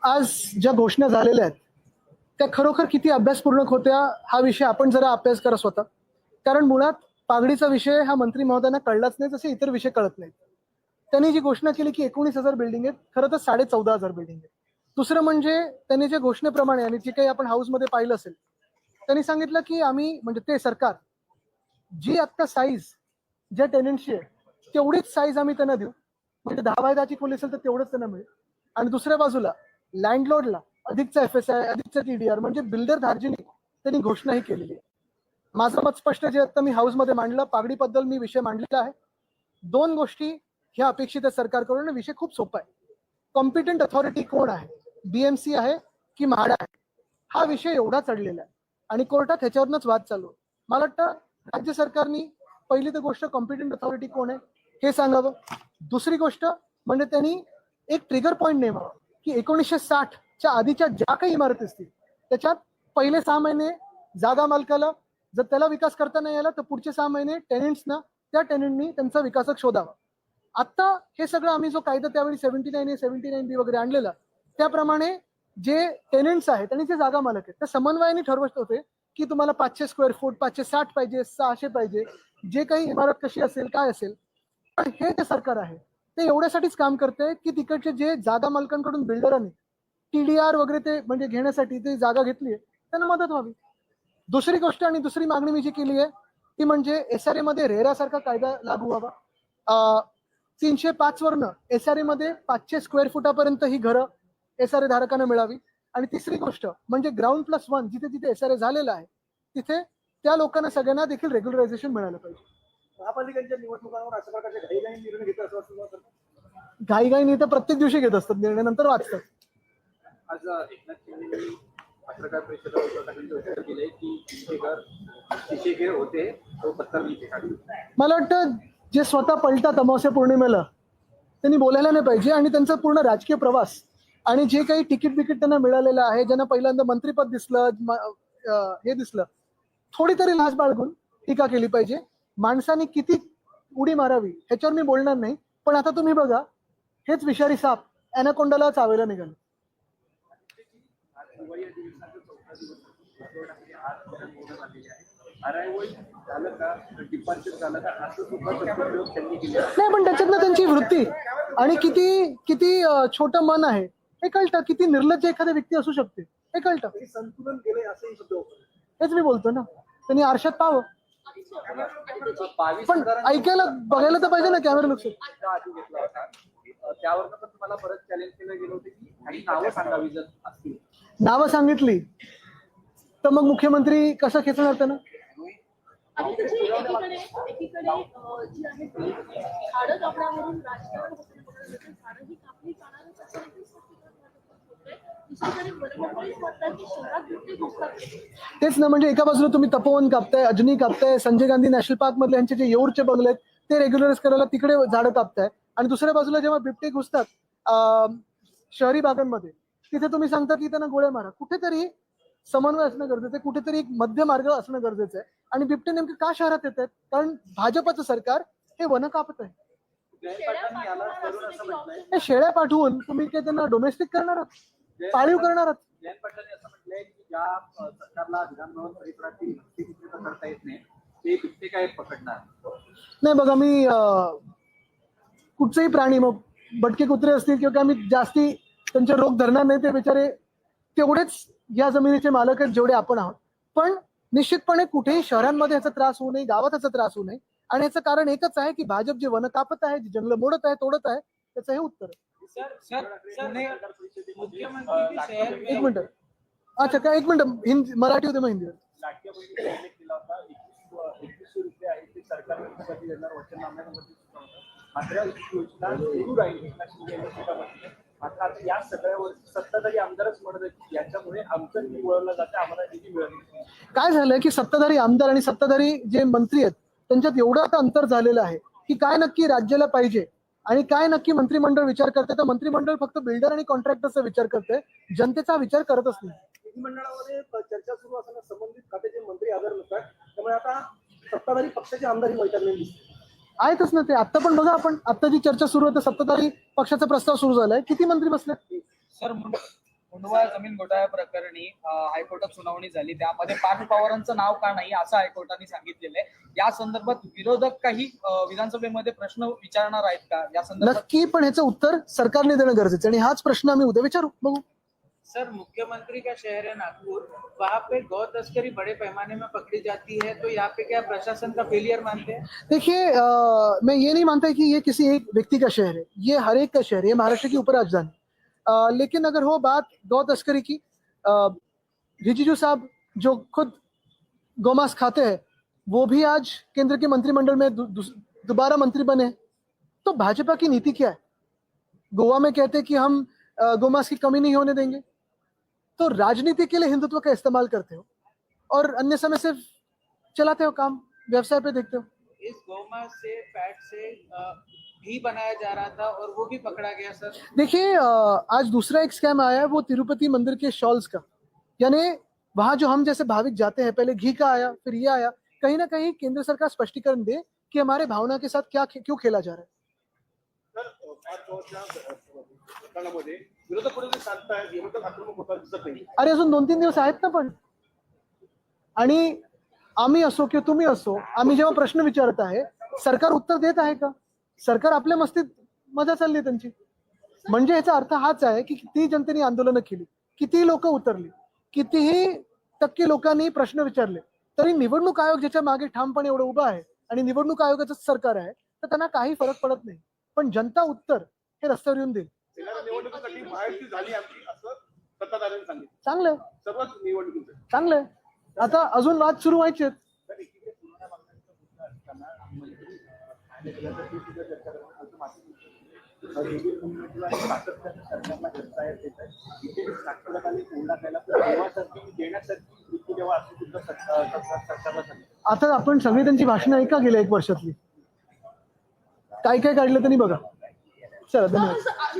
आज ज्या घोषणा झालेल्या आहेत त्या खरोखर किती अभ्यासपूर्ण होत्या हा विषय आपण जरा अभ्यास करा स्वतः. कारण मुळात पागडीचा विषय हा मंत्री महोदयांना कळलाच नाही, जसे इतर विषय कळत नाहीत. त्यांनी जी घोषणा केली की 19,000 बिल्डिंग आहेत, खरं तर 14,500 बिल्डिंग आहेत. दुसरं म्हणजे त्यांनी जे घोषणेप्रमाणे आणि जे काही आपण हाऊसमध्ये पाहिलं असेल त्यांनी सांगितलं की आम्ही म्हणजे ते सरकार जी आता साईज ज्या टेनंटची आहे तेवढीच साईज आम्ही त्यांना देऊ, म्हणजे 10 बाय 10ची खोली असेल तर तेवढंच त्यांना मिळेल. आणि दुसऱ्या बाजूला लँडलॉर्डला अधिकचा FSI अधिकचा TDR म्हणजे बिल्डर धार्जिनी त्यांनी घोषणाही केलेली आहे. माझं मत स्पष्ट जे आता मी हाऊसमध्ये मांडलं, पागडीबद्दल मी विषय मांडलेला आहे. दोन गोष्टी ह्या अपेक्षित आहे सरकारकडून. विषय खूप सोपा आहे. कॉम्पिटंट अथॉरिटी कोण आहे, BMC आहे की म्हाडा आहे, हा विषय एवढा चढलेला आहे आणि कोर्टात ह्याच्यावरच वाद चालू आहे. मला वाटतं राज्य सरकारने पहिली तर गोष्ट कॉम्पिटंट अथॉरिटी कोण आहे हे सांगावं. दुसरी गोष्ट म्हणजे त्यांनी एक ट्रिगर पॉईंट नेमावा की 1960च्या आधीच्या ज्या काही इमारती असतील त्याच्यात पहिले 6 महिने जागा मालकाला, जर त्याला विकास करता नाही आला तर पुढचे 6 महिने टेनेंट्सना, त्या टेनेंटनी त्यांचा विकासक शोधावा. आता हे सगळं आम्ही जो कायदा त्यावेळी 79A 79B वगैरे आणलेला त्याप्रमाणे जे टेनेंट्स आहेत आणि जे जागा मालक आहेत त्या समन्वयाने ठरवत होते की तुम्हाला 500 स्क्वेअर फूट 560 पाहिजे, 600 पाहिजे, जे काही इमारत कशी असेल काय असेल. पण हे जे सरकार आहे ते एवढ्यासाठीच काम करते की तिकडचे जे जागा मालकांकडून बिल्डरांनी TDR वगैरे ते म्हणजे घेण्यासाठी ते जागा घेतली त्यांना मदत व्हावी. दुसरी गोष्ट आणि दुसरी मागणी मी जी केली आहे ती म्हणजे SRA मध्ये रेरा सारखा कायदा लागू व्हावा. 305 वरनं SRA मध्ये 500 स्क्वेअर फुटापर्यंत ही घरं SRA धारकांना मिळावी. आणि तिसरी गोष्ट म्हणजे ग्राउंड+1 जिथे जिथे SRA झालेला आहे तिथे त्या लोकांना सगळ्यांना देखील रेग्युलरायझेशन मिळालं पाहिजे. महापालिकांच्या निवडणुकांवर अशा प्रकारचे घाईघाई निर्णय घेत असं वाटतं. घाईघाई तर प्रत्येक दिवशी घेत असतात निर्णय, नंतर वाचतात. आज एकनाथ शिंदेंनी पत्रकार परिषदेत दिले की होते तो पत्तर मला वाटतं जे स्वतः पलटात अमावस्या पौर्णिमेला त्यांनी बोलायला नाही पाहिजे. आणि त्यांचा पूर्ण राजकीय प्रवास आणि जे काही तिकीट त्यांना मिळालेलं आहे, ज्यांना पहिल्यांदा मंत्रीपद दिसलं, हे दिसलं, थोडी तरी लाज बाळगून टीका केली पाहिजे. माणसाने किती उडी मारावी ह्याच्यावर मी बोलणार नाही, पण आता तुम्ही बघा हेच विषारी साप ॲनाकोंडाला चावायला निघाले. नाही पण त्याच्यातनं त्यांची वृत्ती आणि किती किती छोटं मन आहे हे कळतं. किती निर्लज्ज एखादी व्यक्ती असू शकते हे कळतं. संतुलन गेले असंही शब्द हेच मी बोलतो ना, त्यांनी आरशात पाहावं. पण ऐकायला बघायला तर पाहिजे ना कॅमेरा लक्ष. त्यावर पण तुम्हाला परत चॅलेंज केलं गेलं होतं की काही नावं सांगावी जर असतील. नावं सांगितली तर मग मुख्यमंत्री कसं खेचणार त्यांना. तेच ना, म्हणजे एका बाजूला तुम्ही तपोवन कापताय, अजनी कापताय, संजय गांधी नॅशनल पार्क मधले यांचे जे येऊरचे बंगले आहेत ते रेग्युलराइज करायला तिकडे झाडं कापताय. आणि दुसऱ्या बाजूला जेव्हा बिबटे घुसतात शहरी भागांमध्ये तिथे तुम्ही सांगता की त्यांना गोळ्या मारा. कुठेतरी समन्वय असणं गरजेचं आहे, कुठेतरी एक मध्य मार्ग असणं गरजेचं आहे. आणि बिबटे नेमके का शहरात येत आहेत? कारण भाजपचं सरकार हे वन कापत आहे. शेळ्या पाठवून तुम्ही काय त्यांना डोमेस्टिक करणार आहात, पाळीव करणार आहात. जयंत पाटलांनी असं म्हटलंय की ज्या सरकारला विधानभवन परिसरातील करता येत नाही ते बिबटे काय पकडणार नाही. बघा मी कुठचेही प्राणी, मग भटके कुत्रे असतील किंवा काय, मी जास्ती त्यांचे रोग धरणार नाही. ते बिचारे तेवढेच या जमिनीचे मालक आहेत जेवढे आपण आहोत. पण निश्चितपणे कुठेही शहरांमध्ये याचा त्रास होऊ नये, गावात याचा त्रास होऊ नये. आणि याचं कारण एकच आहे की भाजप जे वन कापत आहे, जे जंगल मोडत आहे, तोडत आहे, त्याचं हे उत्तर आहे. एक मिनिट, अच्छा काय, एक मिनिट, मराठी होते मग हिंदीवर. मात्र या सगळ्यावर सत्ताधारी आमदारच म्हणत याच्यामुळे आमचं निधी वळवलं जातं, आम्हाला निधी मिळत नाही. काय झालंय की सत्ताधारी आमदार आणि सत्ताधारी जे मंत्री आहेत त्यांच्यात एवढं आता अंतर झालेलं आहे की काय नक्की राज्याला पाहिजे आणि काय नक्की मंत्रिमंडळ विचार करते. तर मंत्रिमंडळ फक्त बिल्डर आणि कॉन्ट्रॅक्टरचा विचार करते, जनतेचा विचार करतच नाही. विधिमंडळामध्ये चर्चा सुरू असताना संबंधित खात्याचे मंत्री हजर नसतात, त्यामुळे आता सत्ताधारी पक्षाचे आमदारही मैदानी दिसतात. आहेतच ना ते. आता पण बघा, आपण आता जी चर्चा सुरू होते सत्ताधारी पक्षाचा प्रस्ताव सुरू झालाय, किती मंत्री बसले. सर दुधवा जमीन घोटाळ्या प्रकरणी हायकोर्टात सुनावणी झाली, त्यामध्ये पार्थ पवारांचं नाव का नाही असं हायकोर्टाने सांगितलेलं आहे. या संदर्भात विरोधक काही विधानसभेमध्ये प्रश्न विचारणार आहेत का या संदर्भात? नक्की, पण ह्याचं उत्तर सरकारने देणं गरजेचं आहे आणि हाच प्रश्न आम्ही उद्या विचारू. बघू. सर, मुख्यमंत्री का शहर है नागपुर, वहाँ पे गौ तस्करी बड़े पैमाने में पकड़ी जाती है, तो यहाँ पे क्या प्रशासन का फेलियर मानते हैं? देखिए, मैं ये नहीं मानता कि ये किसी एक व्यक्ति का शहर है, ये हर एक का शहर है, ये महाराष्ट्र की उपराजधानी। लेकिन अगर हो बात गौ तस्करी की, रिजिजू साहब जो खुद गौमांस खाते हैं वो भी आज केंद्र के मंत्रिमंडल में दोबारा मंत्री बने। तो भाजपा की नीति क्या है? गोवा में कहते हैं कि हम गौमांस की कमी नहीं होने देंगे, तो राजनीति के लिए हिंदुत्व का इस्तेमाल करते हो और अन्य समय सिर्फ चलाते हो काम, व्यवसाय पे देखते हो। इस गौमांस से, फैट से घी बनाया जा रहा था और वो भी पकड़ा गया सर। देखिए, आज दूसरा एक स्कैम आया है, वो तिरुपति मंदिर के शॉल्स का। यानी वहां जो हम जैसे भाविक जाते हैं, पहले घी का आया, फिर ये आया। कहीं ना कहीं केंद्र सरकार स्पष्टीकरण दे कि हमारे भावना के साथ क्यों खेला जा रहा है। प्रकरणामध्ये विरोधक कोणी सांगताय विरोधक आक्रमक होतात दिसत नाही. अरे अजून 2-3 दिवस आहेत ना. पण आणि आम्ही असो किंवा तुम्ही असो, आम्ही जेव्हा प्रश्न विचारत आहे, सरकार उत्तर देत आहे का? सरकार आपल्या मस्तीत मजा चालली आहे त्यांची. म्हणजे याचा अर्थ हाच आहे की किती जनतेने आंदोलनं केली, किती लोक उतरली, कितीही टक्के लोकांनी प्रश्न विचारले, तरी निवडणूक आयोग ज्याच्या मागे ठामपणे एवढं उभा आहे आणि निवडणूक आयोगाचं सरकार आहे, तर त्यांना काही फरक पडत नाही. पण जनता उत्तर हे रस्त्यावर येऊन देईल. निवडणुकीसाठी बाहेरची झाली आमची असं सत्ताधाऱ्यांनी सांगितलं. चांगलंय, सर्वच निवडणुकीचं चांगलंय. आता अजून वाद सुरू व्हायचे आहेत. आता आपण सगळी त्यांची भाषणं ऐका गेल्या 1 वर्षातली, काय काय काढलं त्यांनी बघा. चला, धन्यवाद.